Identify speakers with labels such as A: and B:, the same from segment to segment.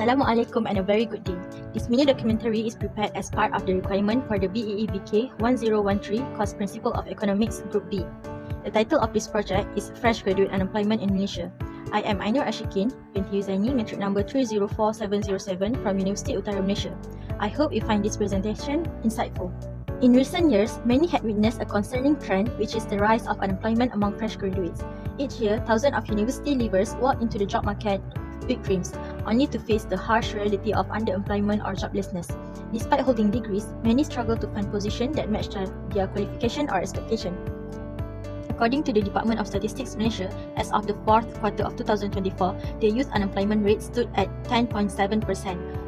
A: Assalamualaikum and a very good day. This mini documentary is prepared as part of the requirement for the BEE-BK 1013 Course Principle of Economics Group B. The title of this project is Fresh Graduate Unemployment in Malaysia. I am Ainur Ashikin, binti Yuzaini, metric number 304707 from Universiti Utara Malaysia. I hope you find this presentation insightful. In recent years, many had witnessed a concerning trend, which is the rise of unemployment among fresh graduates. Each year, thousands of university leavers walk into the job market with big dreams, only to face the harsh reality of underemployment or joblessness. Despite holding degrees, many struggle to find positions that match their qualification or expectation. According to the Department of Statistics Malaysia, as of the fourth quarter of 2024, the youth unemployment rate stood at 10.7%.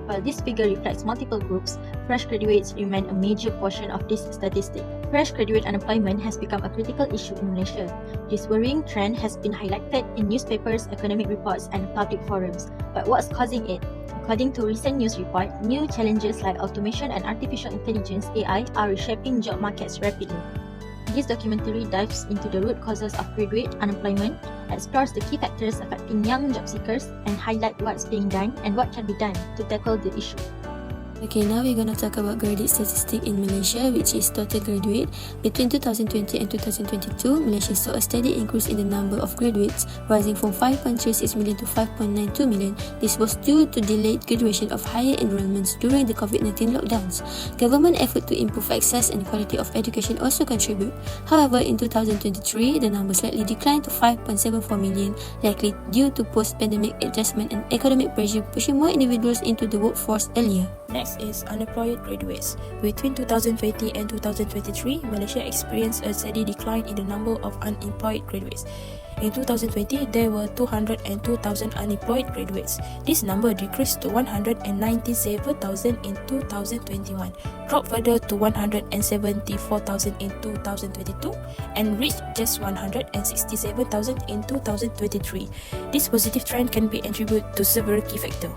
A: While this figure reflects multiple groups, fresh graduates remain a major portion of this statistic. Fresh graduate unemployment has become a critical issue in Malaysia. This worrying trend has been highlighted in newspapers, economic reports, and public forums. But what's causing it? According to recent news report, new challenges like automation and artificial intelligence (AI) are reshaping job markets rapidly. This documentary dives into the root causes of graduate unemployment, explores the key factors affecting young job seekers, and highlight what's being done and what can be done to tackle the issue.
B: Okay, now we're gonna talk about graduate statistic in Malaysia, which is total graduate. Between 2020 and 2022, Malaysia saw a steady increase in the number of graduates, rising from 5.36 million to 5.92 million. This was due to delayed graduation of higher enrollments during the COVID-19 lockdowns. Government effort to improve access and quality of education also contribute. However, in 2023, the number slightly declined to 5.74 million, likely due to post-pandemic adjustment and economic pressure pushing more individuals into the workforce earlier.
C: Next is unemployed graduates. Between 2020 and 2023, Malaysia experienced a steady decline in the number of unemployed graduates. In 2020, there were 202,000 unemployed graduates. This number decreased to 197,000 in 2021, dropped further to 174,000 in 2022, and reached just 167,000 in 2023. This positive trend can be attributed to several key factors.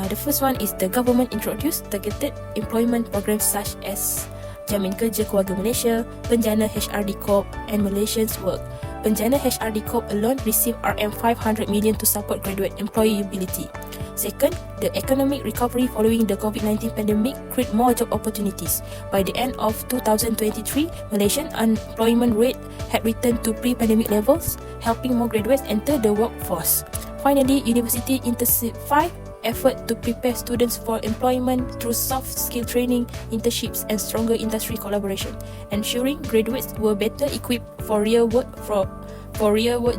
C: The first one is the government introduced targeted employment programs such as Jamin Kerja Keluarga Malaysia, Penjana HRD Corp and Malaysians Work. Penjana HRD Corp alone received RM500 million to support graduate employability. Second, the economic recovery following the COVID-19 pandemic create more job opportunities. By the end of 2023, Malaysian unemployment rate had returned to pre-pandemic levels, helping more graduates enter the workforce. Finally, university intensified effort to prepare students for employment through soft skill training, internships, and stronger industry collaboration, ensuring graduates were better equipped for real world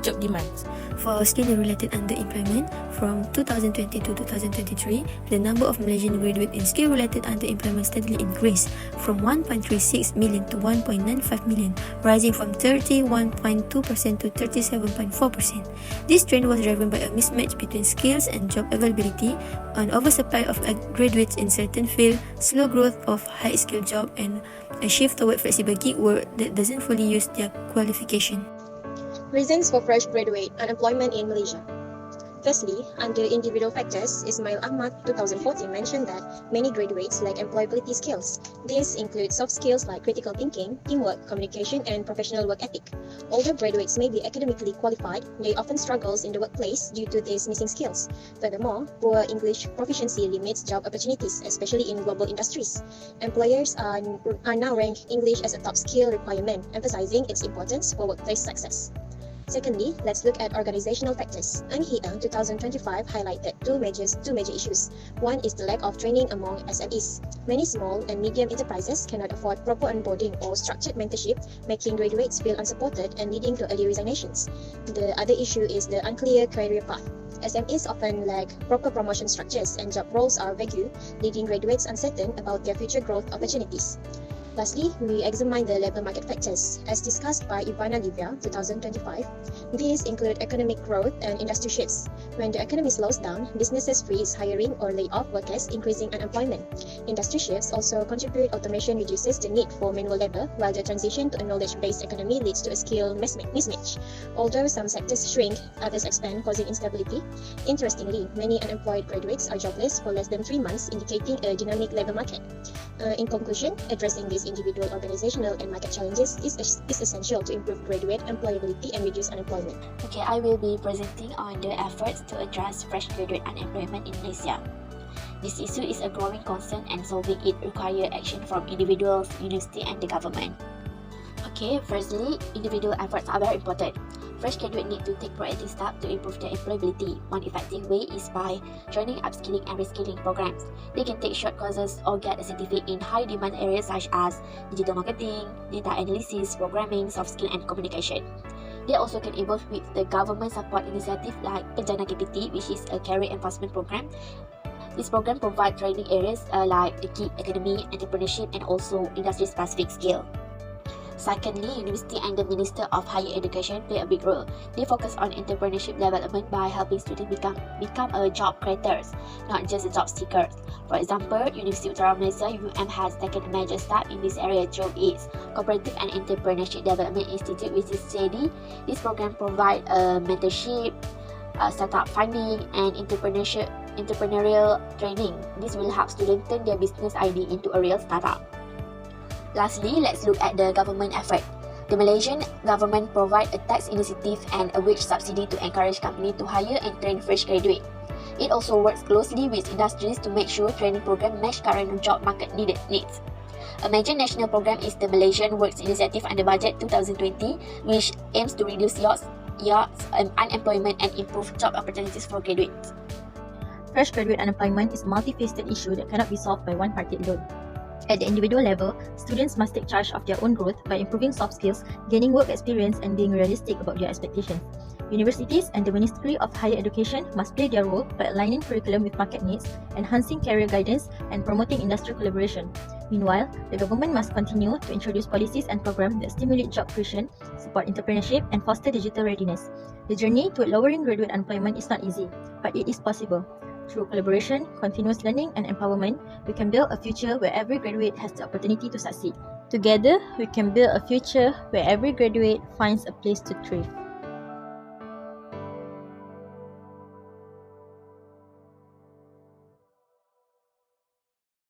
C: job demands.
B: For skill-related underemployment, from 2020 to 2023, the number of Malaysian graduates in skill-related underemployment steadily increased from 1.36 million to 1.95 million, rising from 31.2% to 37.4%. This trend was driven by a mismatch between skills and job availability, an oversupply of graduates in certain fields, slow growth of high-skilled jobs, and a shift toward flexible gig work that doesn't fully use their qualification.
D: Reasons for fresh graduate unemployment in Malaysia. Firstly, under individual factors, Ismail Ahmad 2014 mentioned that many graduates lack employability skills. These include soft skills like critical thinking, teamwork, communication, and professional work ethic. Although graduates may be academically qualified, they often struggle in the workplace due to these missing skills. Furthermore, poor English proficiency limits job opportunities, especially in global industries. Employers are now ranking English as a top skill requirement, emphasizing its importance for workplace success. Secondly, let's look at organizational factors. Ang-Hee-Ang 2025 highlighted two major issues. One is the lack of training among SMEs. Many small and medium enterprises cannot afford proper onboarding or structured mentorship, making graduates feel unsupported and leading to early resignations. The other issue is the unclear career path. SMEs often lack proper promotion structures and job roles are vague, leaving graduates uncertain about their future growth opportunities. Lastly, we examine the labour market factors. As discussed by Ivana Livia, 2025, these include economic growth and industry shifts. When the economy slows down, businesses freeze hiring or lay off workers, increasing unemployment. Industry shifts also contribute. Automation reduces the need for manual labour, while the transition to a knowledge-based economy leads to a skill mismatch. Although some sectors shrink, others expand, causing instability. Interestingly, many unemployed graduates are jobless for less than 3 months, indicating a dynamic labour market. In conclusion, addressing these face individual, organizational, and market challenges is essential to improve graduate employability and reduce unemployment.
B: Okay, I will be presenting on the efforts to address fresh graduate unemployment in Malaysia. This issue is a growing concern and solving it requires action from individuals, university and the government. Okay, firstly, individual efforts are very important. Fresh graduates need to take proactive steps to improve their employability. One effective way is by joining upskilling and reskilling programs. They can take short courses or get a certificate in high-demand areas such as digital marketing, data analysis, programming, soft skill and communication. They also can involve with the government support initiative like Penjana KPT, which is a career enforcement program. This program provides training areas like the KIT Academy, entrepreneurship and also industry-specific skill. Secondly, university and the Minister of Higher Education play a big role. They focus on entrepreneurship development by helping students become a job creators, not just a job seekers. For example, University Utara Malaysia UM has taken a major step in this area through its Cooperative and Entrepreneurship Development Institute, which is CEDI. This program provides mentorship, startup funding, and entrepreneurial training. This will help students turn their business idea into a real startup. Lastly, let's look at the government effort. The Malaysian government provides a tax incentive and a wage subsidy to encourage companies to hire and train fresh graduates. It also works closely with industries to make sure training programs match current job market needs. A major national program is the Malaysian Works Initiative under Budget 2020, which aims to reduce youth unemployment and improve job opportunities for graduates.
A: Fresh graduate unemployment is a multifaceted issue that cannot be solved by one party alone. At the individual level, students must take charge of their own growth by improving soft skills, gaining work experience, and being realistic about their expectations. Universities and the Ministry of Higher Education must play their role by aligning curriculum with market needs, enhancing career guidance, and promoting industrial collaboration. Meanwhile, the government must continue to introduce policies and programs that stimulate job creation, support entrepreneurship, and foster digital readiness. The journey toward lowering graduate unemployment is not easy, but it is possible. Through collaboration, continuous learning, and empowerment, we can build a future where every graduate has the opportunity to succeed. Together, we can build a future where every graduate finds a place to thrive.